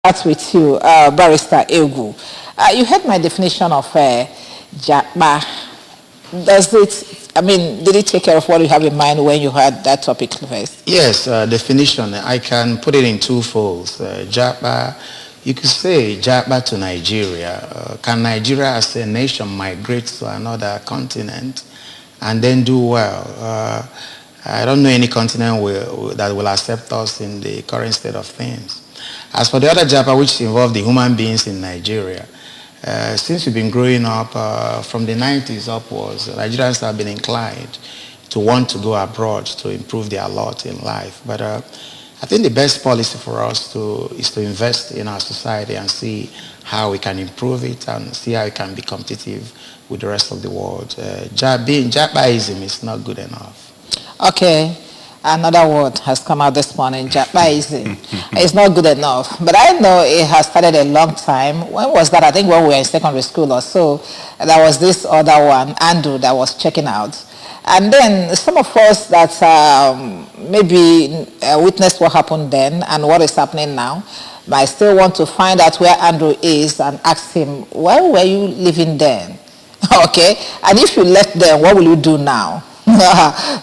start with you, Barrister Egu. You heard my definition of Japa. Does it, I mean, did it take care of what you have in mind when you had that topic first? Yes, definition. I can put it in two folds. Japa, you could say Japa to Nigeria. Can Nigeria as a nation migrate to another continent and then do well? I don't know any continent that will accept us in the current state of things. As for the other Japa, which involve the human beings in Nigeria, since we've been growing up from the 90s upwards, Nigerians have been inclined to want to go abroad to improve their lot in life. But I think the best policy for us is to invest in our society and see how we can improve it and see how we can be competitive with the rest of the world. Being Japaism is not good enough. Okay. Another word has come out this morning, Japaism. It's not good enough. But I know it has started a long time. When was that? I think when we were in secondary school or so, there was this other one, Andrew, that was checking out. And then some of us that maybe witnessed what happened then and what is happening now might still want to find out where Andrew is and ask him, why were you living then? Okay? And if you left then, what will you do now?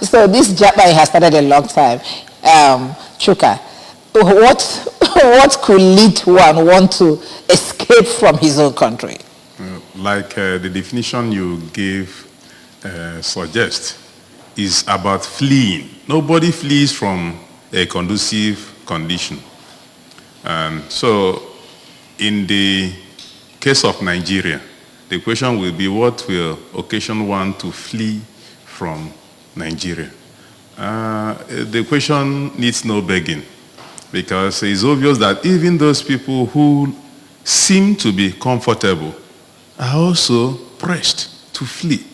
So this Japa has started a long time. Chuka, what could lead one want to escape from his own country? Like the definition you gave suggests, is about fleeing. Nobody flees from a conducive condition. And so in the case of Nigeria, the question will be, what will occasion one to flee from Nigeria? The question needs no begging, because it's obvious that even those people who seem to be comfortable are also pressed to flee.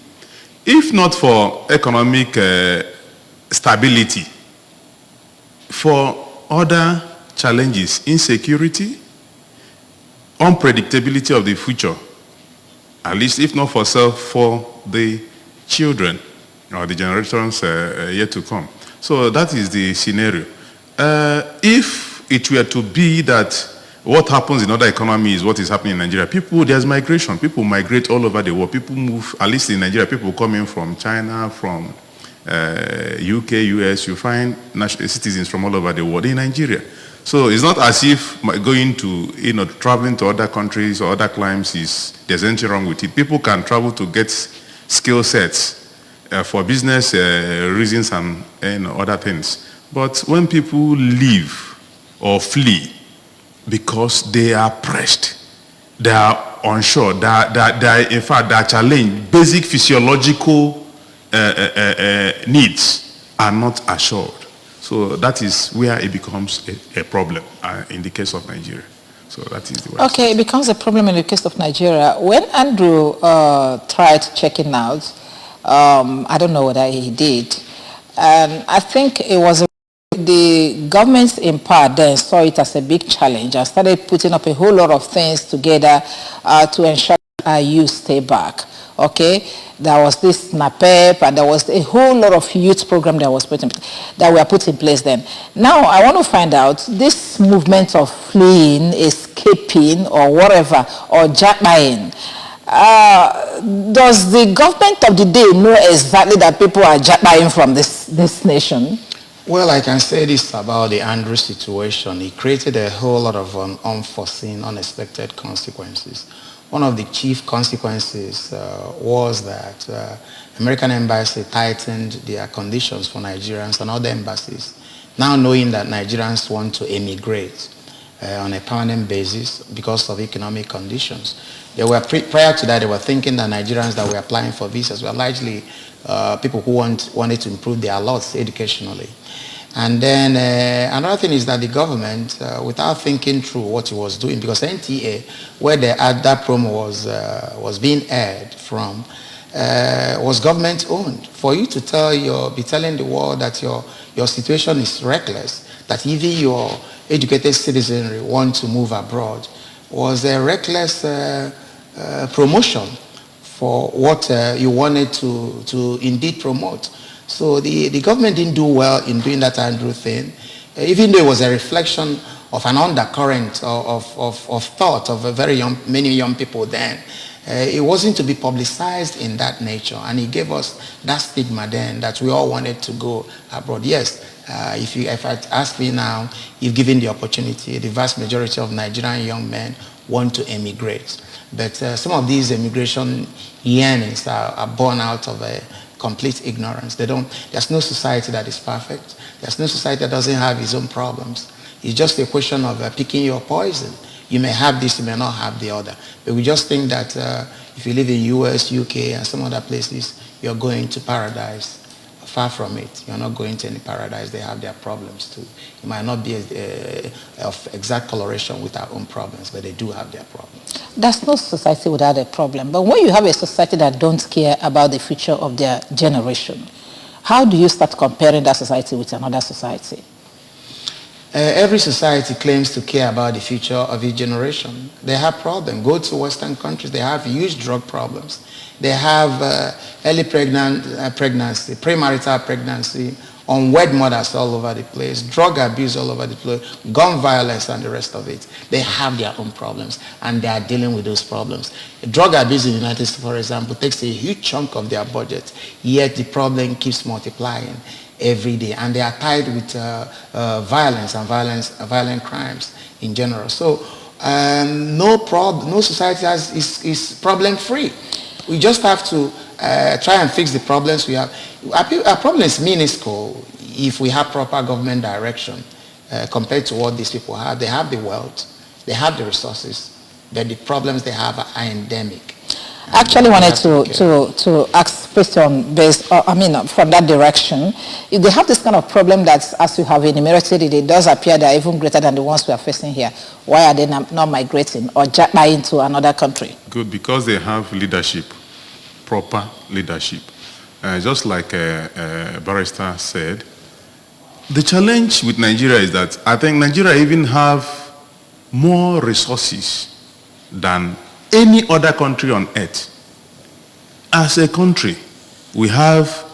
If not for economic stability, for other challenges, insecurity, unpredictability of the future, at least if not for self, for the children or the generations yet to come. So that is the scenario. If it were to be that what happens in other economies is what is happening in Nigeria, there's migration. People migrate all over the world. People move, at least in Nigeria, people coming from China, from UK, US, you find citizens from all over the world in Nigeria. So it's not as if going to, traveling to other countries or other climes there's anything wrong with it. People can travel to get skill sets for business reasons and other things. But when people leave or flee because they are pressed, they are unsure, in fact, they are challenged, basic physiological needs are not assured. So that is where it becomes a problem in the case of Nigeria. So that is the way. Okay, it becomes a problem in the case of Nigeria. When Andrew tried checking out, I don't know whether he did, and I think it was the governments in power then saw it as a big challenge and started putting up a whole lot of things together to ensure our youth stay back. Okay, there was this NAPEP and there was a whole lot of youth program that were put in place then. Now I want to find out this movement of fleeing, escaping, or whatever, or jackbuying. Does the government of the day know exactly that people are jackbuying from this nation? Well, I can say this about the Andrew situation. It created a whole lot of unforeseen, unexpected consequences. One of the chief consequences was that American embassy tightened their conditions for Nigerians and other embassies, now knowing that Nigerians want to emigrate on a permanent basis because of economic conditions. They were prior to that, they were thinking that Nigerians that were applying for visas were largely people who wanted to improve their lots educationally. And then another thing is that the government, without thinking through what it was doing, because NTA, where that promo was being aired from, was government owned. For you to be telling the world that your situation is reckless, that even your educated citizenry want to move abroad, was a reckless promotion for what you wanted to indeed promote. So the government didn't do well in doing that Andrew thing, even though it was a reflection of an undercurrent of thought of many young people then. It wasn't to be publicized in that nature, and it gave us that stigma then that we all wanted to go abroad. Yes, if I ask me now, if given the opportunity, the vast majority of Nigerian young men want to emigrate. But some of these immigration yearnings are born out of a complete ignorance. There's no society that is perfect. There's no society that doesn't have its own problems. It's just a question of picking your poison. You may have this, you may not have the other. But we just think that if you live in US, UK, and some other places, you're going to paradise. Far from it. You're not going to any paradise. They have their problems too. It might not be of exact coloration with our own problems, but they do have their problems. There's no society without a problem. But when you have a society that don't care about the future of their generation, how do you start comparing that society with another society? Every society claims to care about the future of its generation. They have problems. Go to Western countries, they have huge drug problems. They have early pregnancy, premarital pregnancy, unwed mothers all over the place, drug abuse all over the place, gun violence and the rest of it. They have their own problems, and they are dealing with those problems. Drug abuse in the United States, for example, takes a huge chunk of their budget, yet the problem keeps multiplying every day, and they are tied with violence and violent crimes in general. So no society is problem-free. We just have to try and fix the problems we have. Our problem is minuscule if we have proper government direction compared to what these people have. They have the wealth, they have the resources, but the problems they have are endemic. I actually wanted to ask a question based, from that direction. If they have this kind of problem that, as you have enumerated it does appear they are even greater than the ones we are facing here, why are they not migrating or Japa into another country? Good, because they have leadership, proper leadership. Just like Barrister said, the challenge with Nigeria is that I think Nigeria even have more resources than any other country on earth. As a country, we have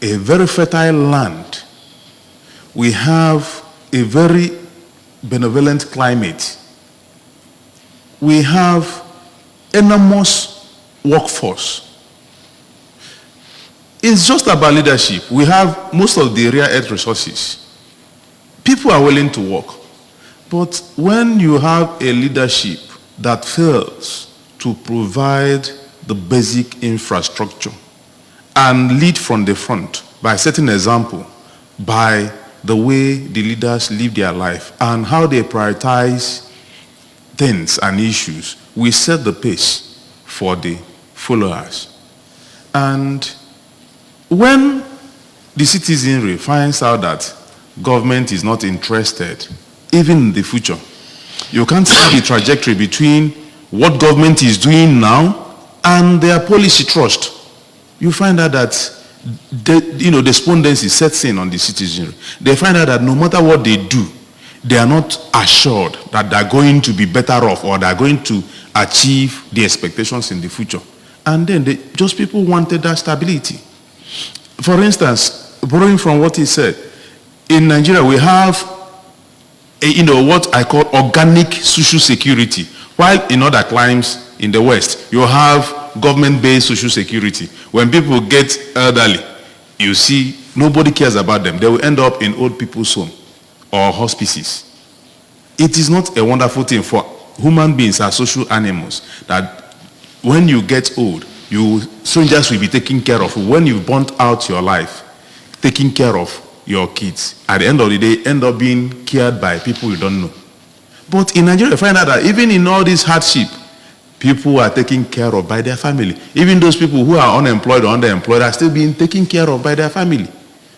a very fertile land. We have a very benevolent climate. We have enormous workforce. It's just about leadership. We have most of the rare earth resources. People are willing to work. But when you have a leadership that fails to provide the basic infrastructure and lead from the front by setting example, by the way the leaders live their life and how they prioritize things and issues, we set the pace for the followers. And when the citizenry finds out that government is not interested, even in the future, you can't see the trajectory between what government is doing now and their policy trust. You find out that despondency sets in on the citizenry. They find out that no matter what they do, they are not assured that they are going to be better off or they are going to achieve the expectations in the future. And then people wanted that stability. For instance, borrowing from what he said, in Nigeria we have what I call organic social security, while in other climes in the West, you have government-based social security. When people get elderly, you see nobody cares about them. They will end up in old people's home or hospices. It is not a wonderful thing for human beings as social animals that when you get old, strangers will be taking care of you. When you've burnt out your life, taking care of your kids, at the end of the day, end up being cared by people you don't know. But in Nigeria, you find out that even in all this hardship, people are taken care of by their family. Even those people who are unemployed or underemployed are still being taken care of by their family.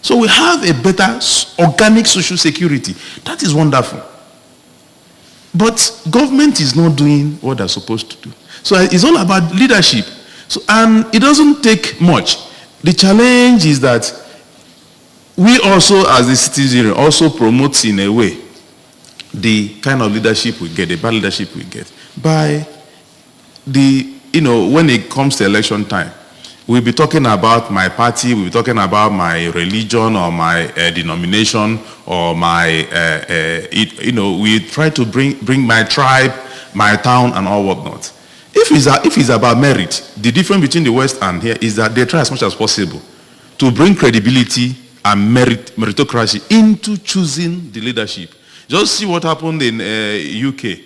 So we have a better organic social security. That is wonderful. But government is not doing what they're supposed to do. So it's all about leadership. And it doesn't take much. The challenge is that we also, as the citizenry, also promotes in a way the kind of leadership we get, the bad leadership we get, by when it comes to election time. We'll be talking about my party, we'll be talking about my religion or my denomination or my, we try to bring my tribe, my town and all whatnot. If it's about merit, the difference between the West and here is that they try as much as possible to bring credibility and meritocracy into choosing the leadership. Just see what happened in UK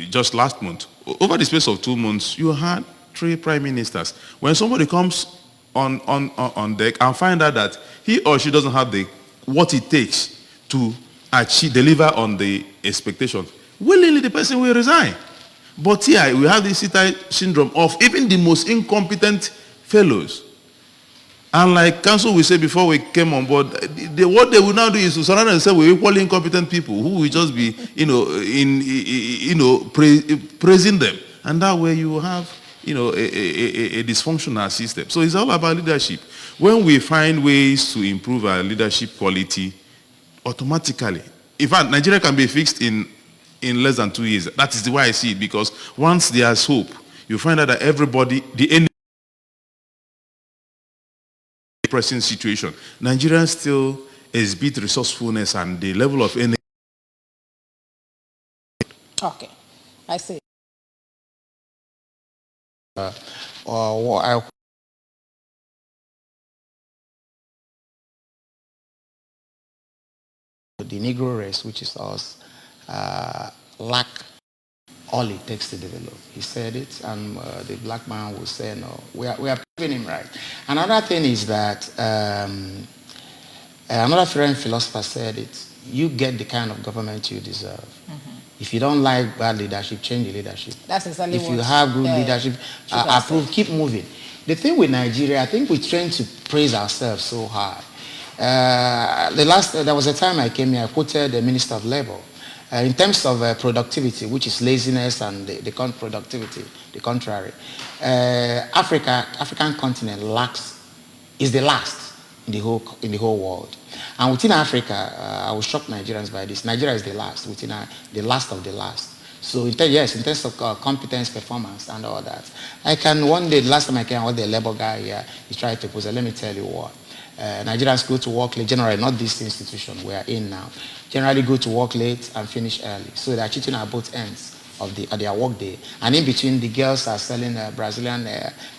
just last month. Over the space of 2 months, you had 3 prime ministers. When somebody comes on deck and find out that he or she doesn't have what it takes to deliver on the expectations, willingly the person will resign. But here we have this syndrome of even the most incompetent fellows. And like council we said before we came on board, what they will now do is to surround themselves with equally incompetent people who will just be, praising them. And that way you will have, a dysfunctional system. So it's all about leadership. When we find ways to improve our leadership quality, automatically, in fact, Nigeria can be fixed in less than 2 years. That is the way I see it, because once there's hope, you find out that everybody, the enemy, pressing situation, Nigerians still exhibit resourcefulness and the level of energy. Okay, I see. The Negro race, which is us, lack all it takes to develop. He said it, and the black man will say, no, we are proving him right. Another thing is that another foreign philosopher said it, you get the kind of government you deserve. Mm-hmm. If you don't like bad leadership, change the leadership. That's exactly if you have good leadership, approve, keep moving. The thing with Nigeria, I think we're trying to praise ourselves so hard. There was a time I came here, I quoted the Minister of Labor. In terms of productivity, which is laziness and the productivity, the contrary, African continent is the last in the whole world. And within Africa, I was shocked Nigerians by this. Nigeria is the last, the last of the last. So in terms of competence, performance, and all that, one day, the last time I came, I was the labor guy here, he tried to pose, let me tell you what. Nigerians go to work late, generally, not this institution we are in now, generally go to work late and finish early. So they are cheating at both ends of their work day. And in between, the girls are selling Brazilian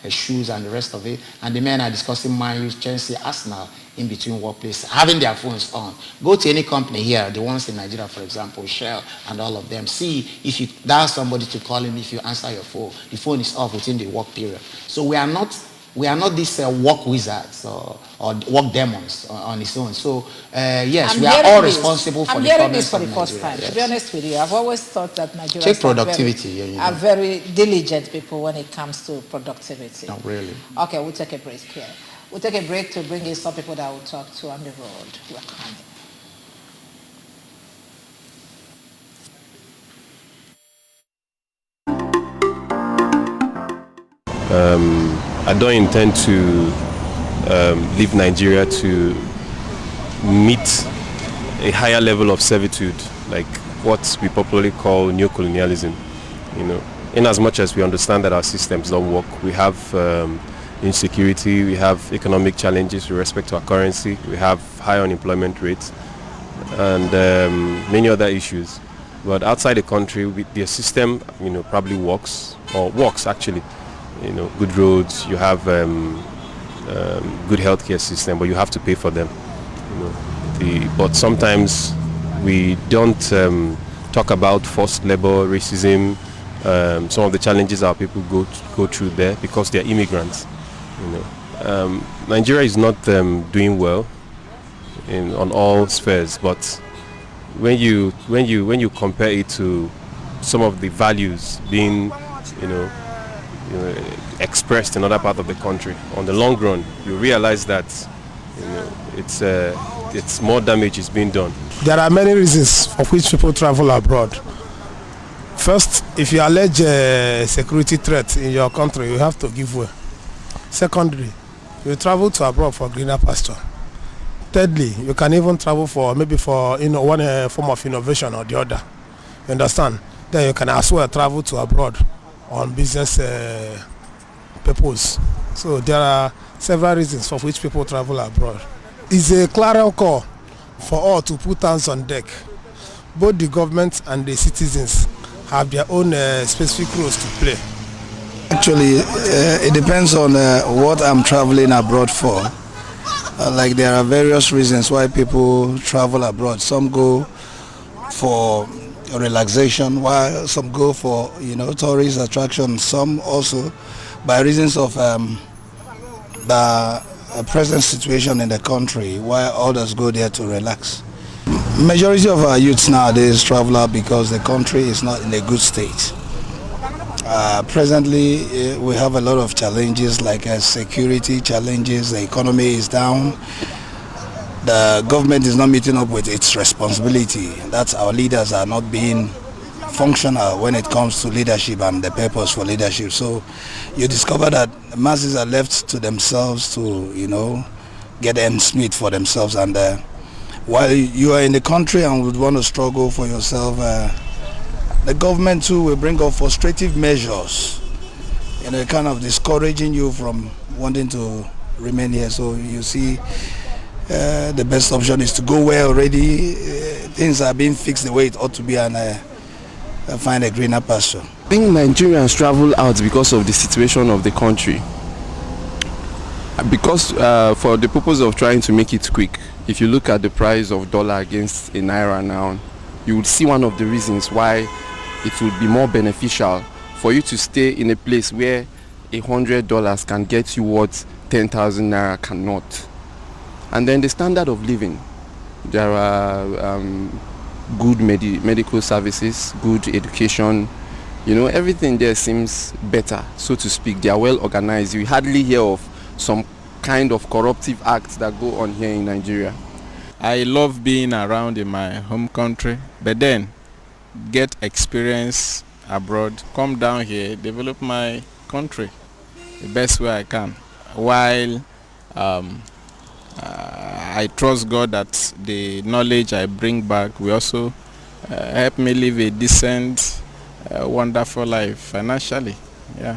shoes and the rest of it. And the men are discussing Man U, Chelsea, Arsenal in between workplace, having their phones on. Go to any company here, the ones in Nigeria, for example, Shell and all of them. See if you dial somebody to call him, if you answer your phone, the phone is off within the work period. So we are not these work wizards or work demons on its own. So yes, we are all responsible for the problems. I'm hearing this for the first time. Yes. To be honest with you, I've always thought that Nigerians take productivity. are very diligent people when it comes to productivity. Not really. Okay, we'll take a break here. We'll take a break to bring in some people that we'll talk to on the road. We're coming. I don't intend to leave Nigeria to meet a higher level of servitude, like what we popularly call neocolonialism. In as much as we understand that our systems don't work, we have insecurity, we have economic challenges with respect to our currency, we have high unemployment rates, and many other issues. But outside the country, the system, probably works actually. Good roads, you have good healthcare system, but you have to pay for them. But sometimes we don't talk about forced labor, racism, some of the challenges our people go through there because they're immigrants. Nigeria is not doing well on all spheres, but when you compare it to some of the values being expressed in other part of the country, on the long run, you realize that it's more damage is being done. There are many reasons for which people travel abroad. First, if you allege a security threat in your country, you have to give way. Secondly, you travel to abroad for greener pasture. Thirdly, you can even travel for one form of innovation or the other. You understand? Then you can as well travel to abroad on business purpose. So there are several reasons for which people travel abroad. It's a clarion call for all to put hands on deck. Both the government and the citizens have their own specific roles to play. Actually, it depends on what I'm traveling abroad for. Like there are various reasons why people travel abroad. Some go for relaxation, while some go for tourist attractions. Some also by reasons of the present situation in the country, while others go there to relax. Majority of our youths nowadays travel out because the country is not in a good state. Presently, we have a lot of challenges like security challenges. The economy is down. The government is not meeting up with its responsibility. That's our leaders are not being functional when it comes to leadership and the purpose for leadership. So you discover that the masses are left to themselves to, get ends meet for themselves. And while you are in the country and would want to struggle for yourself, the government too will bring up frustrative measures, kind of discouraging you from wanting to remain here. So you see, the best option is to go where already things are being fixed the way it ought to be and find a greener pasture. I think Nigerians travel out because of the situation of the country. Because for the purpose of trying to make it quick, if you look at the price of dollar against a naira now, you would see one of the reasons why it would be more beneficial for you to stay in a place where $100 can get you what 10,000 naira cannot. And then the standard of living. There are good medical services, good education. Everything there seems better, so to speak. They are well organized. You hardly hear of some kind of corruptive acts that go on here in Nigeria. I love being around in my home country, but then get experience abroad, come down here, develop my country the best way I can, while I trust God that the knowledge I bring back will also help me live a decent, wonderful life financially. Yeah.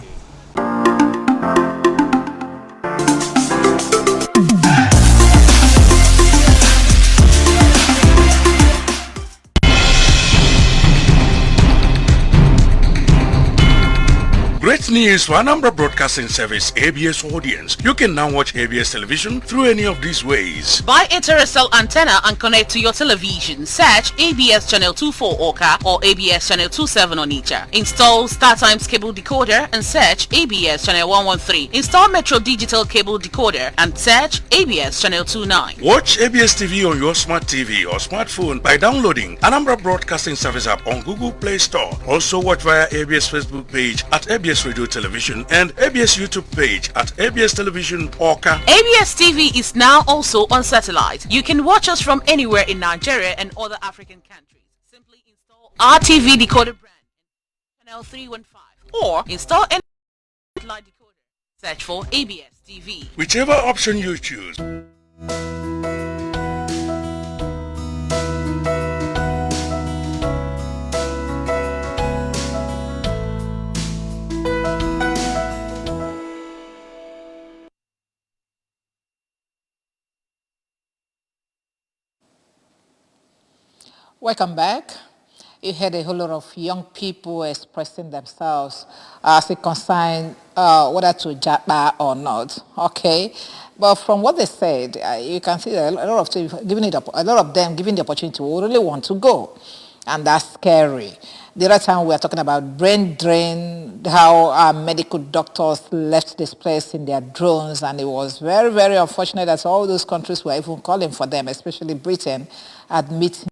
Great news for Anambra Broadcasting Service ABS audience. You can now watch ABS television through any of these ways. Buy a terrestrial antenna and connect to your television. Search ABS Channel 24 Oka or ABS Channel 27 Onitsha. Install StarTimes cable decoder and search ABS Channel 113. Install Metro Digital cable decoder and search ABS Channel 29. Watch ABS TV on your smart TV or smartphone by downloading Anambra Broadcasting Service app on Google Play Store. Also watch via ABS Facebook page at ABS Radio Television and ABS YouTube page at ABS Television Oka. ABS TV is now also on satellite. You can watch us from anywhere in Nigeria and other African countries. Simply install our TV decoder brand channel 315 or install any satellite decoder. Search for ABS TV. Whichever option you choose. Welcome back. You heard a whole lot of young people expressing themselves as it concerns whether to Japa or not. Okay, but from what they said, you can see that a lot of them giving the opportunity to really want to go, and that's scary. The other time we were talking about brain drain, how our medical doctors left this place in their drones, and it was very, very unfortunate that all those countries were even calling for them, especially Britain, admitting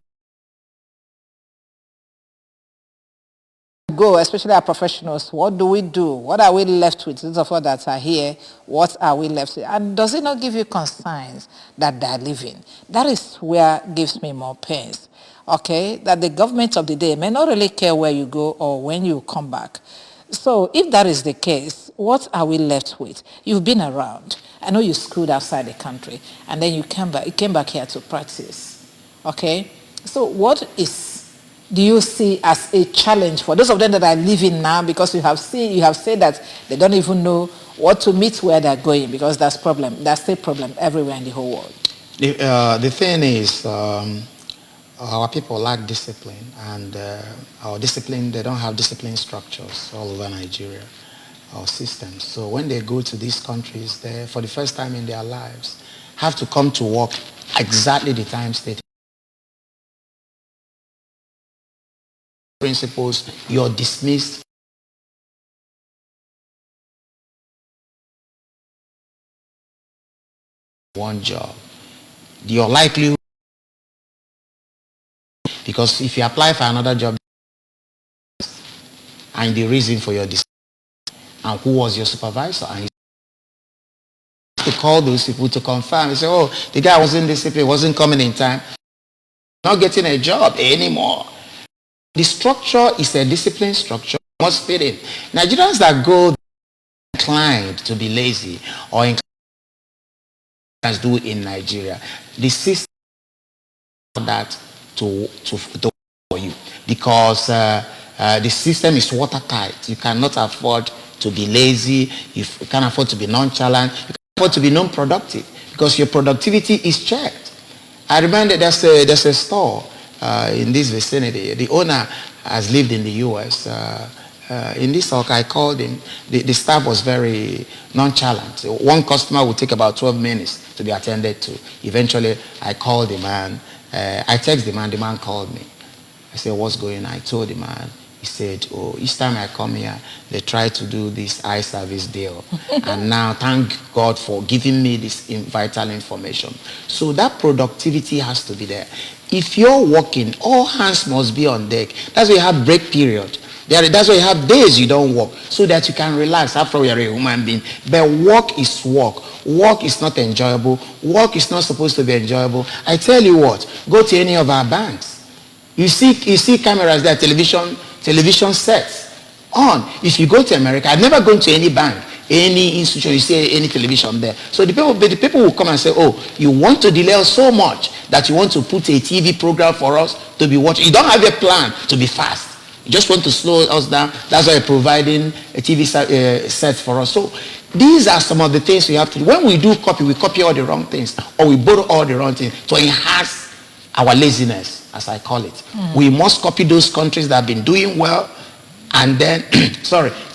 go, especially our professionals. What do we do? What are we left with? Those of us that are here, what are we left with? And does it not give you concerns that they're living? That is where it gives me more pains. Okay, that the government of the day may not really care where you go or when you come back. So if that is the case, what are we left with? You've been around. I know you schooled outside the country, and then you came back here to practice. Okay, so what do you see as a challenge for those of them that are living now, because you have said that they don't even know what to meet where they're going, because that's still problem everywhere in the whole world. The thing is, our people lack discipline, and our discipline, they don't have discipline structures all over Nigeria, our systems. So when they go to these countries, they, for the first time in their lives, have to come to work exactly the time stated. Principles, you're dismissed. One job. Your likelihood, because if you apply for another job and the reason for your decision and who was your supervisor, and to call those people to confirm and say, oh, the guy wasn't disciplined, wasn't coming in time, not getting a job anymore. The structure is a discipline structure, must fit in. Nigerians that go inclined to be lazy or inclined do in Nigeria, the system that to for you, because the system is watertight. You cannot afford to be lazy, you can't afford to be nonchalant, you can't afford to be non-productive, because your productivity is checked. I remember there's a store in this vicinity. The owner has lived in the US. In this talk, I called him. The staff was very nonchalant. One customer would take about 12 minutes to be attended to. Eventually, I called the man. I texted the man. The man called me. I said, what's going on? I told the man. He said, oh, each time I come here, they try to do this eye service deal. And now, thank God for giving me this vital information. So that productivity has to be there. If you're working, all hands must be on deck. That's why you have break period. That's why you have days you don't work, so that you can relax. After all, you're a human being. But work is work. Work is not enjoyable. Work is not supposed to be enjoyable. I tell you what, go to any of our banks. You see cameras there, television sets on. If you go to America, I've never gone to any bank, any institution, you see any television there. So the people will come and say, oh, you want to delay us so much that you want to put a TV program for us to be watching. You don't have a plan to be fast. You just want to slow us down. That's why you're providing a TV set for us. So these are some of the things we have to do. When we do copy, we copy all the wrong things, or we borrow all the wrong things to enhance our laziness, as I call it. We must copy those countries that have been doing well, and then,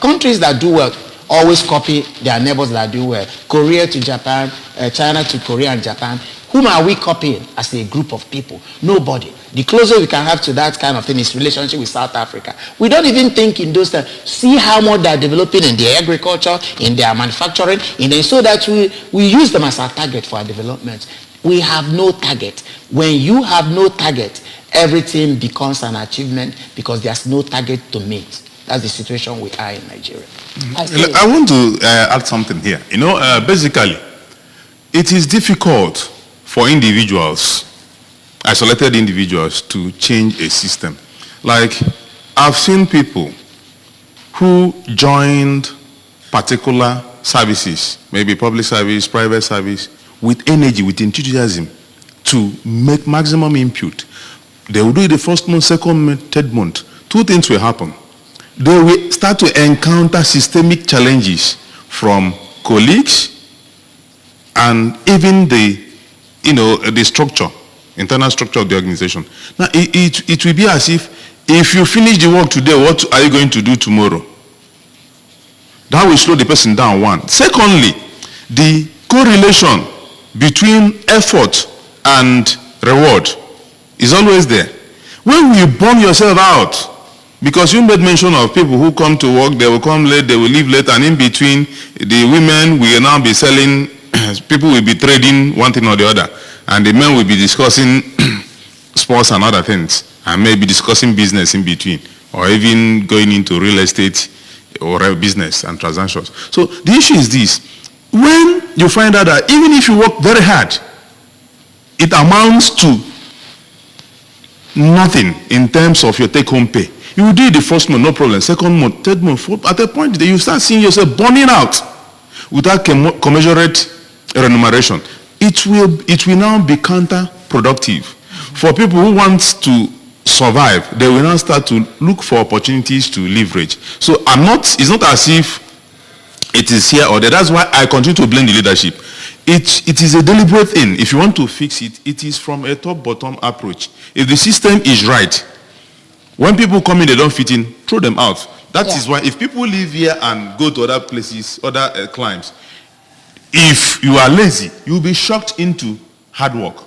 countries that do well always copy their neighbors that do well. Korea to Japan, China to Korea and Japan. Whom are we copying as a group of people? Nobody. The closer we can have to that kind of thing is relationship with South Africa. We don't even think in those terms. See how much they're developing in their agriculture, in their manufacturing, so that we use them as our target for our development. We have no target. When you have no target, everything becomes an achievement because there's no target to meet. That's the situation we are in Nigeria. I want to add something here. Basically, it is difficult for individuals, isolated individuals, to change a system. Like, I've seen people who joined particular services, maybe public service, private service, with energy, with enthusiasm, to make maximum input. They will do it the first month, second month, third month. Two things will happen. They will start to encounter systemic challenges from colleagues and even the structure, internal structure of the organization. Now, it will be as if you finish the work today, what are you going to do tomorrow? That will slow the person down, one. Secondly, the correlation between effort and reward is always there. When you burn yourself out, because you made mention of people who come to work, they will come late, they will leave late, and in between, the women will now be selling, people will be trading one thing or the other, and the men will be discussing sports and other things, and maybe discussing business in between, or even going into real estate or business and transactions. So the issue is this: when you find out that even if you work very hard, it amounts to nothing in terms of your take-home pay. You will do it the first month, no problem. Second month, third month, fourth. At a point, you start seeing yourself burning out without commensurate remuneration. It will now be counterproductive. For people who want to survive, they will now start to look for opportunities to leverage. So it's not as if it is here or there. That's why I continue to blame the leadership. It is a deliberate thing. If you want to fix it, it is from a top-bottom approach. If the system is right, when people come in, they don't fit in, throw them out. That is why if people live here and go to other places, other climes, if you are lazy, you'll be shocked into hard work.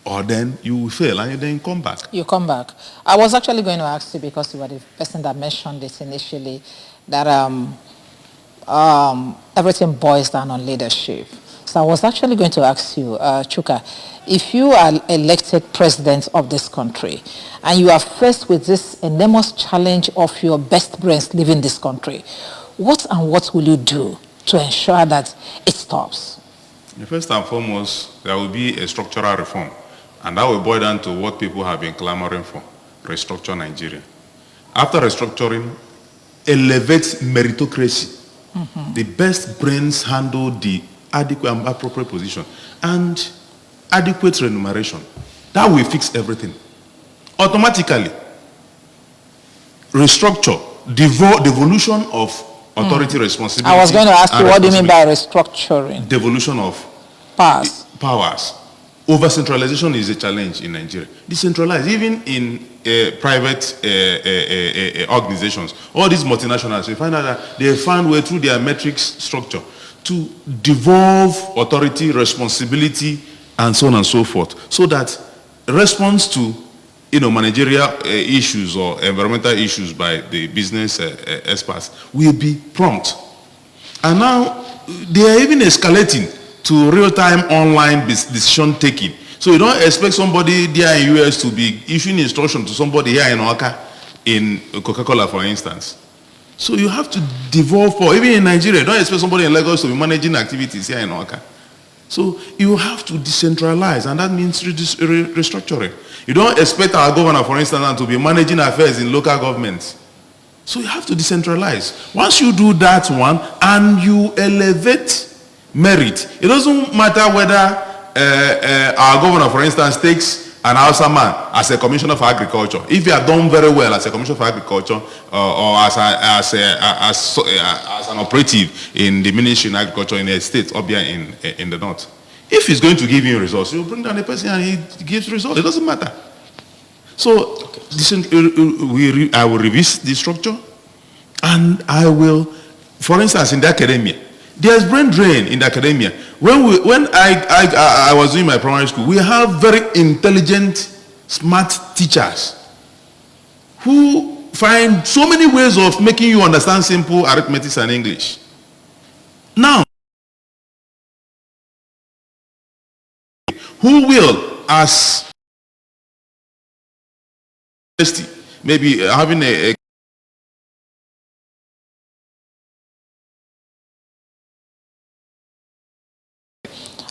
Or then you will fail and then come back. You come back. I was actually going to ask you, because you were the person that mentioned this initially, that everything boils down on leadership. So I was actually going to ask you, Chuka, if you are elected president of this country and you are faced with this enormous challenge of your best brains leaving this country, what will you do to ensure that it stops? First and foremost, there will be a structural reform. And that will boil down to what people have been clamoring for: restructure Nigeria. After restructuring, elevate meritocracy. The best brains handle the adequate and appropriate position and adequate remuneration. That will fix everything. Automatically, restructure, devolution of authority responsibility. I was going to ask you, what do you mean by restructuring? Devolution of powers. Over-centralization is a challenge in Nigeria. Decentralized, even in private organizations, all these multinationals, you find out that they found way through their metrics structure to devolve authority, responsibility, and so on and so forth, so that response to managerial issues or environmental issues by the business experts will be prompt. And now they are even escalating to real-time online decision-taking. So you don't expect somebody there in US to be issuing instruction to somebody here in Oka, in Coca-Cola, for instance. So you have to devolve, or even in Nigeria, you don't expect somebody in Lagos to be managing activities here in Oka. So you have to decentralize, and that means restructuring. You don't expect our governor, for instance, to be managing affairs in local governments. So you have to decentralize. Once you do that one, and you elevate merit, it doesn't matter whether our governor, for instance, takes an Hausa man as a commissioner for agriculture. If you have done very well as a commissioner for agriculture or as an operative in the ministry in agriculture in a state up here in the north, if he's going to give you results, you bring down the person and he gives results. It doesn't matter. So I will revisit the structure, and I will, for instance, in the academia, there's brain drain in the academia. When I was doing my primary school, we have very intelligent, smart teachers who find so many ways of making you understand simple arithmetic and English. Now, who will, as maybe having a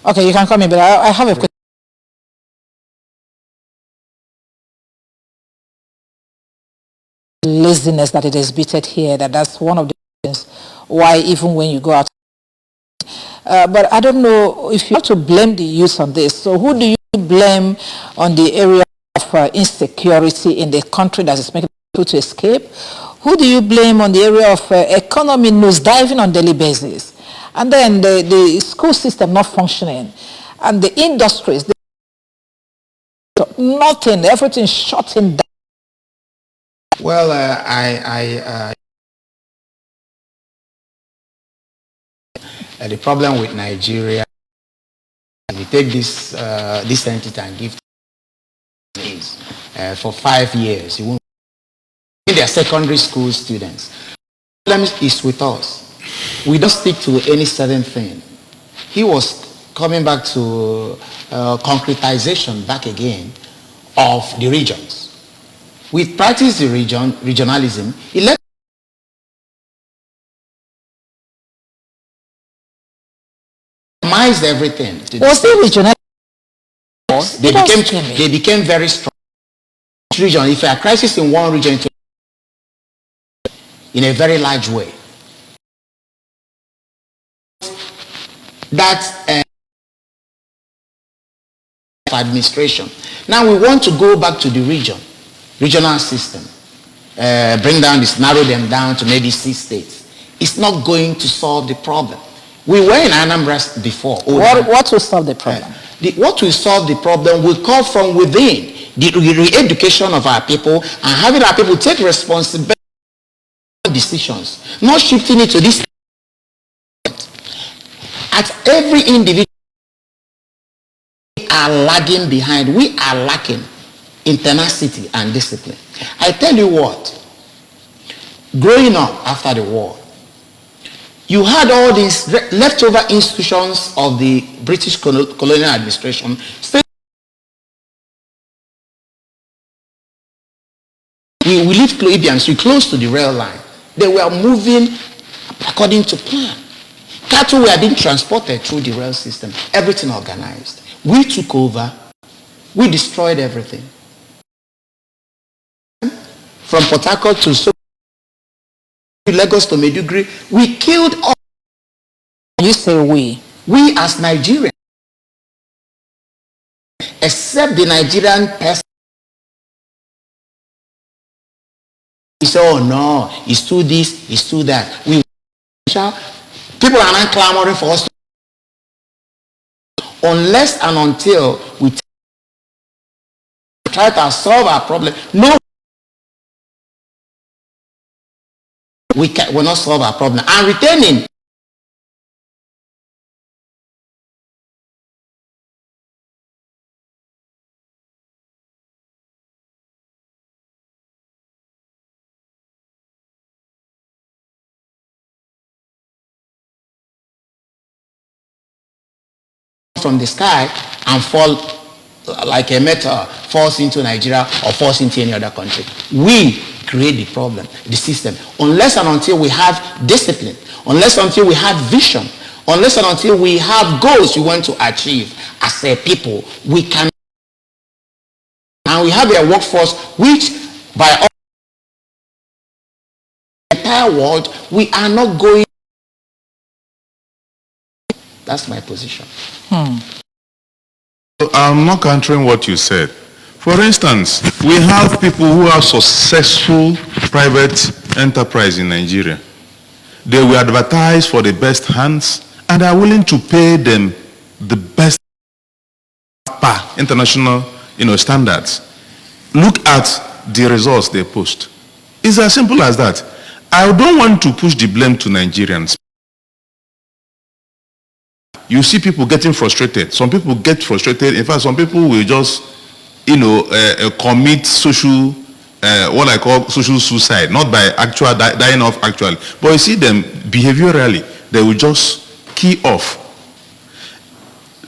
okay, you can call me, but I have a question. Laziness that it is exhibited here, that's one of the reasons why even when you go out. But I don't know if you have to blame the youth on this. So who do you blame on the area of insecurity in the country that is making people to escape? Who do you blame on the area of economy nosediving on a daily basis? And then the school system not functioning, and the industries, nothing, everything shutting down. Well, the problem with Nigeria, we take this entity and give names for 5 years. They are secondary school students. The problem is with us. We don't stick to any certain thing. He was coming back to concretization back again of the regions. We practice the regionalism. It led everything. Was it regional? They became very strong. Each region, if a crisis in one region, in a very large way. That's administration. Now we want to go back to the regional system, bring down this, narrow them down to maybe 6 states. It's not going to solve the problem. We were in Anambra before. What will solve the problem? What will solve the problem will come from within. The re-education of our people and having our people take responsibility for decisions, not shifting it to this. At every individual, we are lagging behind. We are lacking in tenacity and discipline. I tell you what, growing up after the war, you had all these leftover institutions of the British colonial administration. We lived close to the rail line. They were moving according to plan. Cattle were being transported through the rail system. Everything organized. We took over. We destroyed everything. From Port Harcourt to Lagos to Maiduguri, we killed all. You say we. We as Nigerians. Except the Nigerian person. We say, oh no, it's too this, it's too that. People are not clamoring for us unless and until we try to solve our problem. No, we will not solve our problem. And retaining from the sky and fall like a meteor, falls into Nigeria or falls into any other country. We create the problem, the system. Unless and until we have discipline, unless until we have vision, unless and until we have goals we want to achieve as a people, we can. And we have a workforce which by all the entire world, we are not going. That's my position. I'm not countering what you said. For instance, we have people who are successful private enterprise in Nigeria. They will advertise for the best hands and are willing to pay them the best per international standards. Look at the results they post. It's as simple as that. I don't want to push the blame to Nigerians. You see people getting frustrated. Some people get frustrated. In fact, some people will just, commit social, what I call social suicide, not by actual dying off actually. But you see them behaviorally, they will just key off.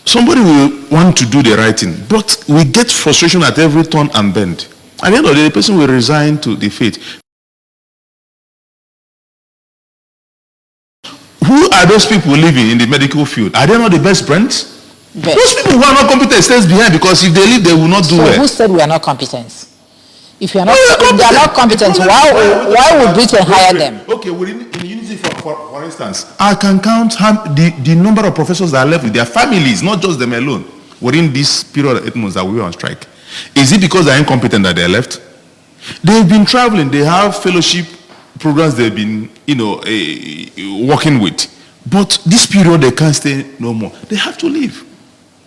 Somebody will want to do the right thing, but we get frustration at every turn and bend. At the end of the day, the person will resign to the fate. Who are those people living in the medical field? Are they not the best brains? Those people who are not competent stays behind, because if they leave, they will not do well. So who said we are not competent? If you are not, if they are not competent, why would Britain hire them? Okay, in Unity, for instance, I can count the number of professors that are left with their families, not just them alone, within this period of 8 months that we were on strike. Is it because they are incompetent that they are left? They've been traveling. They have fellowship programs they've been, working with. But this period, they can't stay no more. They have to leave.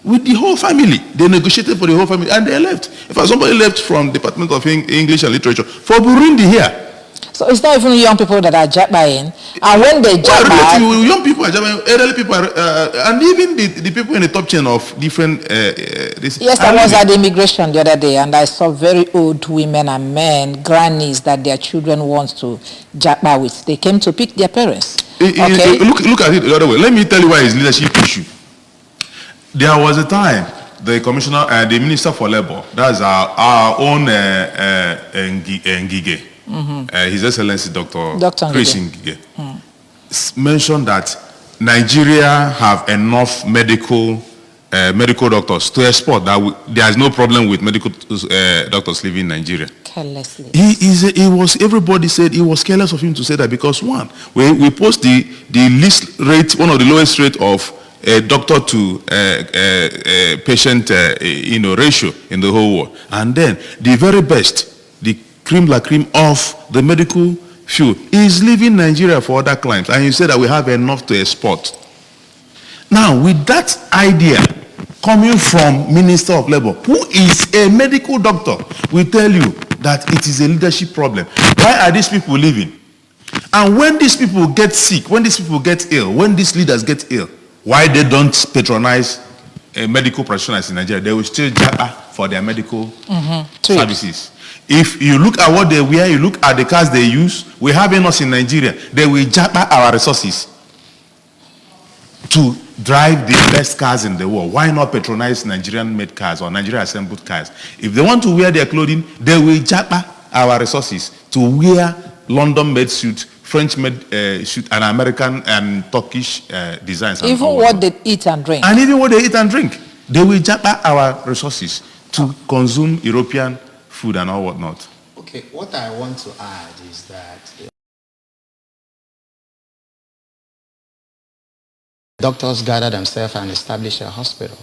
With the whole family. They negotiated for the whole family and they left. In fact, somebody left from Department of English and Literature for Burundi here. So it's not even young people that are jabbing. And when they jabba... young people are jabbing, elderly people are, and even the people in the top chain of different... Yes, I was at the immigration the other day and I saw very old women and men, grannies that their children want to jabba with. They came to pick their parents. Okay? Look at it the other way. Let me tell you why it's leadership issue. There was a time the commissioner, the minister for labor, that's our own Ngige, His Excellency Dr. Chris Ngige, mentioned that Nigeria have enough medical doctors to export, that there is no problem with medical doctors living in Nigeria. Carelessly. Everybody said it was careless of him to say that, because one, we post the least rate, one of the lowest rate of doctor to patient ratio in the whole world, and then the very best, the cream la cream of the medical fuel is leaving Nigeria for other clients, and you say that we have enough to export. Now, with that idea coming from Minister of Labour, who is a medical doctor, will tell you that it is a leadership problem. Why are these people leaving? And when these people get sick, when these people get ill, when these leaders get ill, why they don't patronize medical practitioners in Nigeria? They will still Japa for their medical services. If you look at what they wear, you look at the cars they use, we have enough in Nigeria. They will Japa our resources to drive the best cars in the world. Why not patronize Nigerian-made cars or Nigeria-assembled cars? If they want to wear their clothing, they will Japa our resources to wear London-made suit, French-made suit, and American and Turkish designs. And even what they eat and drink. And even what they eat and drink. They will Japa our resources to consume European food and all whatnot. Okay, what I want to add is that doctors gather themselves and establish a hospital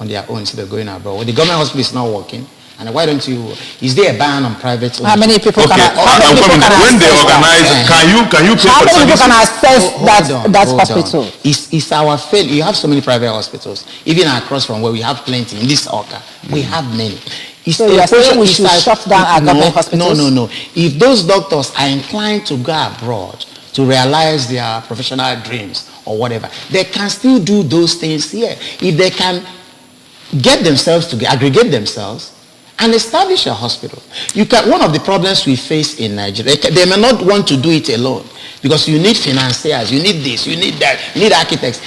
on their own instead of going abroad. Well, the government hospital is not working. And why don't you, is there a ban on private ownership? How many people Okay, can when they organize, can you pay how for many people services? can access that Hold hospital? on. It's our failure. You have so many private hospitals. Even across from where we have plenty in this Oka, we have many. So you are saying we should shut down our government hospitals? No. If those doctors are inclined to go abroad to realize their professional dreams or whatever, they can still do those things here. If they can get themselves to aggregate themselves and establish a hospital. One of the problems we face in Nigeria, they may not want to do it alone because you need financiers, you need this, you need that, you need architects.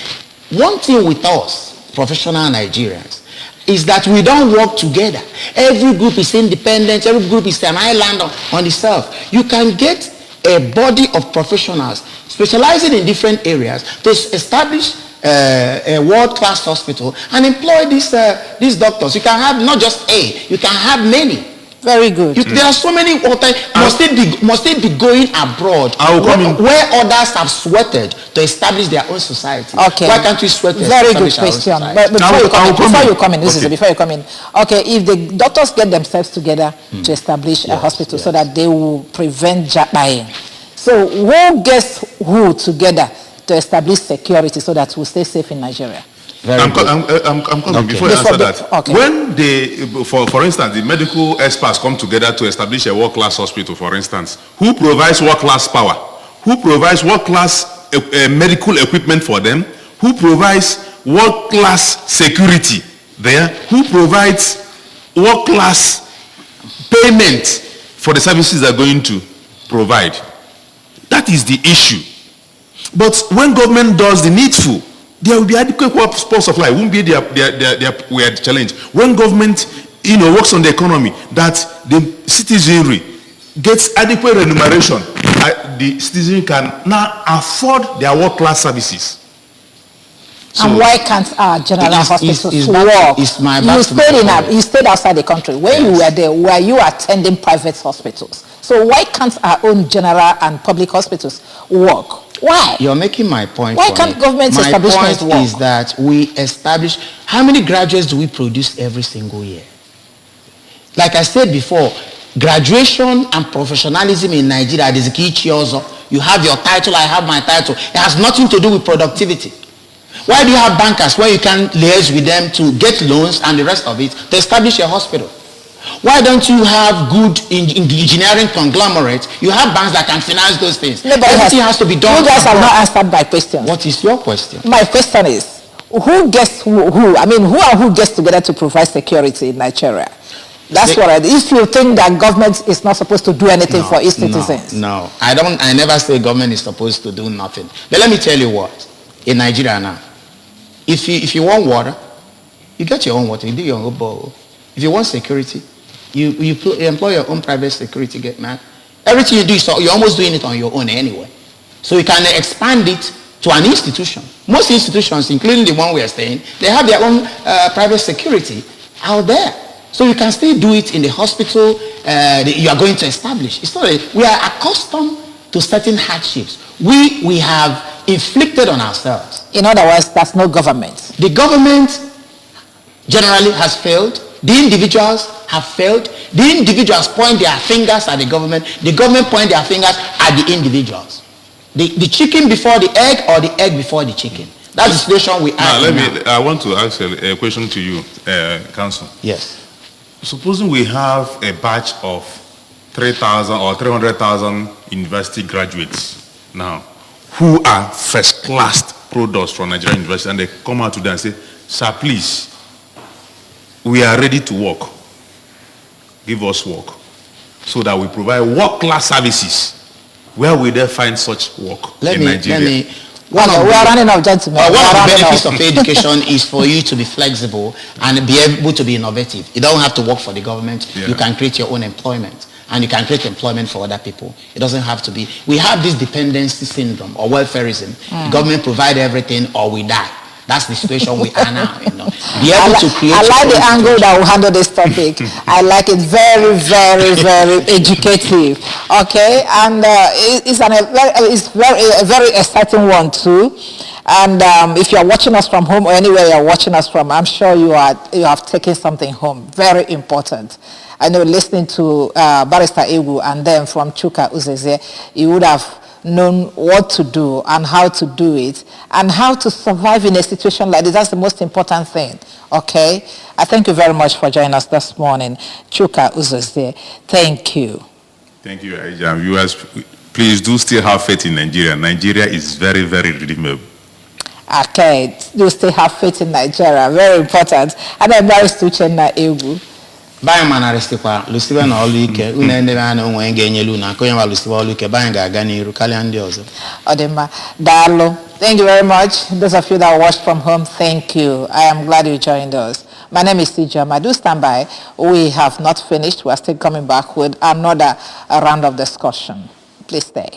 One thing with us, professional Nigerians, is that we don't work together. Every group is independent, every group is an island on itself. You can get a body of professionals specializing in different areas to establish a world-class hospital and employ these doctors. You can have not just a, you can have many. Very good. There are so many. Must it be going abroad where others have sweated to establish their own society? Okay. Why can't we sweat to Very good establish our own question. society? But before you come in, before you come in. Okay, if the doctors get themselves together to establish a hospital so that they will prevent Japaing. So who gets who together to establish security so that we'll stay safe in Nigeria? I'm coming. Before you answer that. Okay. When they, for instance, the medical experts come together to establish a world-class hospital, for instance, who provides world-class power? Who provides world-class medical equipment for them? Who provides world-class security there? Who provides world-class payment for the services they're going to provide? That is the issue. But when government does the needful, there will be adequate support supply. It won't be their challenge. When government, works on the economy, that the citizenry gets adequate remuneration, the citizen can now afford their world-class services. So and why can't our general hospitals work? You stayed outside the country. When you were there, were you attending private hospitals? So why can't our own general and public hospitals work? Why? You're making my point. Why can't government establishments work? My point is that we establish, how many graduates do we produce every single year? Like I said before, graduation and professionalism in Nigeria is the key. You have your title, I have my title. It has nothing to do with productivity. Why do you have bankers where you can liaise with them to get loans and the rest of it to establish a hospital? Why don't you have good engineering conglomerates? You have banks that can finance those things. Everything has to be done. You guys have not answered my question. What is your question? My question is, who gets who? I mean, who gets together to provide security in Nigeria? That's what if you think that government is not supposed to do anything for its citizens. No, I never say government is supposed to do nothing. But let me tell you what, in Nigeria now, if you want water, you get your own water, you do your own bowl. If you want security, you employ your own private security man. Everything you do, you're almost doing it on your own anyway. So you can expand it to an institution. Most institutions, including the one we are staying, they have their own private security out there. So you can still do it in the hospital you are going to establish. It's not we are accustomed to certain hardships. We have inflicted on ourselves. In other words, that's no government. The government generally has failed. The individuals have failed. The individuals point their fingers at the government point their fingers at the individuals. The chicken before the egg, or the egg before the chicken. That's the situation we are in now. I want to ask a question to you, Council. Yes. Supposing we have a batch of 3,000 or 300,000 university graduates now who are first-class products from Nigerian university, and they come out to them and say, sir, please, we are ready to work. Give us work. So that we provide work-class services. Where will they find such work in Nigeria? One of the benefits of education is for you to be flexible and be able to be innovative. You don't have to work for the government. Yeah. You can create your own employment. And you can create employment for other people. It doesn't have to be. We have this dependency syndrome or welfareism. The government provide everything or we die. That's the situation we are now. Be able to create. I like the angle that we handle this topic. I like it very, very, very educative. Okay, and it's a very exciting one too. And if you are watching us from home or anywhere you are watching us from, I'm sure you have taken something home. Very important. I know listening to Barrister Egu and then from Chuka Uzeze, you would have known what to do and how to do it and how to survive in a situation like this. That's the most important thing. Okay? I thank you very much for joining us this morning. Chuka Uzeze, thank you. Thank you, Aija. Viewers, please do still have faith in Nigeria. Nigeria is very, very redeemable. Okay, do still have faith in Nigeria. Very important. And I'm very Uchenna Egu. Baya mana restikwa lusibe na olu ike una ende na onwe ga-enyelu na konye wa lusibe olu ike baya ga-aga n'iru kalịa ndị ọzọ. Odema Dalo, thank you very much. Those of you that watched from home, thank you. I am glad you joined us. My name is Japa. Do stand by. We have not finished. We are still coming back with another round of discussion. Please stay.